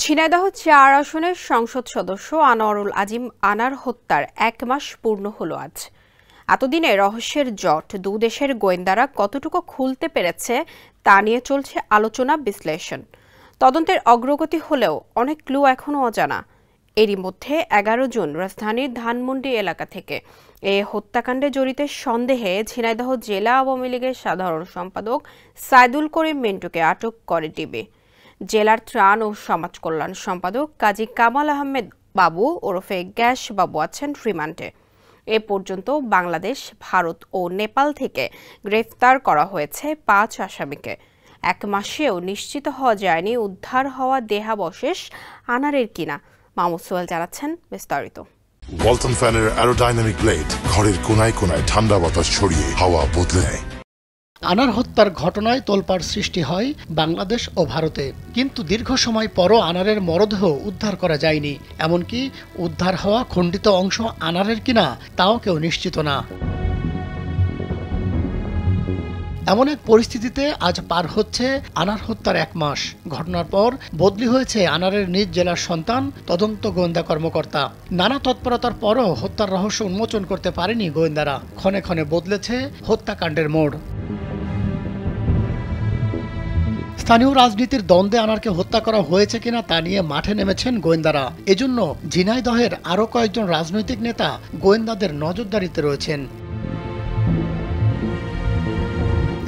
ঝিনাইদহ ৪ আসনের সংসদ সদস্য আনোয়ারুল আজিম আনার হত্যার ১ মাস পূর্ণ হলো আজ। এতদিনে রহস্যের জট দুদেশের গোয়েন্দারা কতটুকু খুলতে পেরেছে তা নিয়ে চলছে আলোচনা বিশ্লেষণ। তদন্তের অগ্রগতি হলেও অনেক ক্লু এখনও অজানা। এরই মধ্যে ১১ জুন রাজধানীর ধানমন্ডি এলাকা থেকে এ হত্যাকাণ্ডে জড়িত সন্দেহে ঝিনাইদহ জেলা আওয়ামী লীগের সাধারণ সম্পাদক সাইদুল করিম মিন্টুকে আটক করে ডিবি। জেলার ত্রাণ ও সমাজ কল্যাণ সম্পাদক কাজী কামাল আহমেদ বাবু ওরফে গ্যাস বাবু আছেন রিমান্ডে। এ পর্যন্ত বাংলাদেশ, ভারত ও নেপাল থেকে গ্রেফতার করা হয়েছে ৫ আসামিকে। ১ মাসেও নিশ্চিত হওয়া যায়নি উদ্ধার হওয়া দেহাবশেষ আনারের কিনা। মাহমুদ সোহেল জানাচ্ছেন বিস্তারিত। ওয়ালটন ফ্যানের অ্যারোডাইনামিক ব্লেড ঘরের কোনায় কোনায় ঠান্ডা বাতাস ছড়িয়ে হাওয়া বদলে নেয়। আনার হত্যার ঘটনায় তোলপাড় সৃষ্টি হয় বাংলাদেশ ও ভারতে, কিন্তু দীর্ঘ সময় পরও আনারের মরদেহ উদ্ধার করা যায়নি। এমনকি উদ্ধার হওয়া খণ্ডিত অংশ আনারের কিনা তাও কেউ নিশ্চিত না। এমন এক পরিস্থিতিতে আজ পার হচ্ছে আনার হত্যার ১ মাস। ঘটনার পর বদলি হয়েছে আনারের নিজ জেলার সন্তান তদন্ত গোয়েন্দা কর্মকর্তা। নানা তৎপরতার পরও হত্যার রহস্য উন্মোচন করতে পারেনি গোয়েন্দারা। ক্ষণে ক্ষণে বদলেছে হত্যাকাণ্ডের মোড়। স্থানীয় রাজনীতির দ্বন্দ্বে আনারকে হত্যা করা হয়েছে কিনা তা নিয়ে মাঠে নেমেছেন গোয়েন্দারা। এজন্য ঝিনাইদহের আরও কয়েকজন রাজনৈতিক নেতা গোয়েন্দাদের নজরদারিতে রয়েছেন।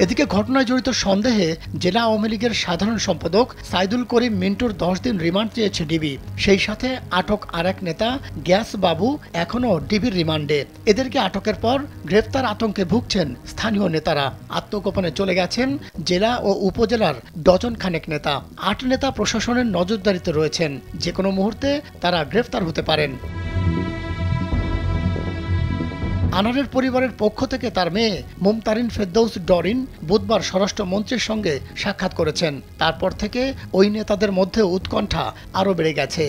এদিকে ঘটনায় জড়িত সন্দেহে জেলা আওয়ামী লীগের সাধারণ সম্পাদক সাইদুল করিম মিন্টুর ১০ দিন রিমান্ড চেয়েছে ডিবি। সেই সাথে আটক আরেক নেতা গ্যাস বাবু এখনও ডিবির রিমান্ডে। এদেরকে আটকের পর গ্রেফতার আতঙ্কে ভুগছেন স্থানীয় নেতারা। আত্মগোপনে চলে গেছেন জেলা ও উপজেলার ডজন খানেক নেতা। ৮ নেতা প্রশাসনের নজরদারিতে রয়েছেন। যে কোনো মুহূর্তে তারা গ্রেফতার হতে পারেন। আনারের পরিবারের পক্ষ থেকে তার মেয়ে মুমতারিন ফেরদৌস ডরিন বুধবার স্বরাষ্ট্রমন্ত্রীর সঙ্গে সাক্ষাৎ করেছেন। তারপর থেকে ওই নেতাদের মধ্যে উৎকণ্ঠা আরও বেড়ে গেছে।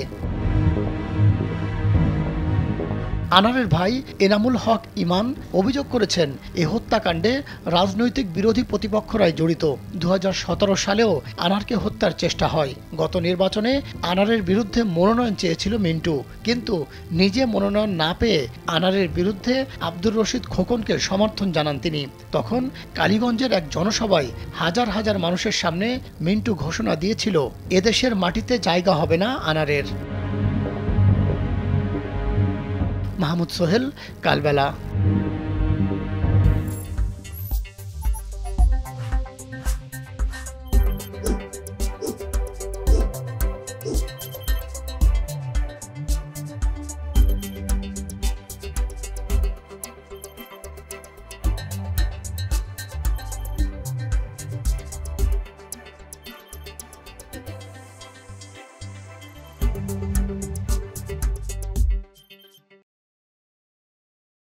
আনারের ভাই এনামুল হক ইমান অভিযোগ করেছেন, এই হত্যাকাণ্ডে রাজনৈতিক বিরোধী প্রতিপক্ষরাই জড়িত। ২০১৭ সালেও আনারকে হত্যার চেষ্টা হয়। গত নির্বাচনে আনারের বিরুদ্ধে মনোনয়ন চেয়েছিল মিন্টু, কিন্তু নিজে মনোনয়ন না পেয়ে আনারের বিরুদ্ধে আব্দুর রশিদ খোকনকে সমর্থন জানান তিনি। তখন কালীগঞ্জের এক জনসভায় হাজার হাজার মানুষের সামনে মিন্টু ঘোষণা দিয়েছিল, এদেশের মাটিতে জায়গা হবে না আনারের। মাহমুদ সোহেল, কালবেলা।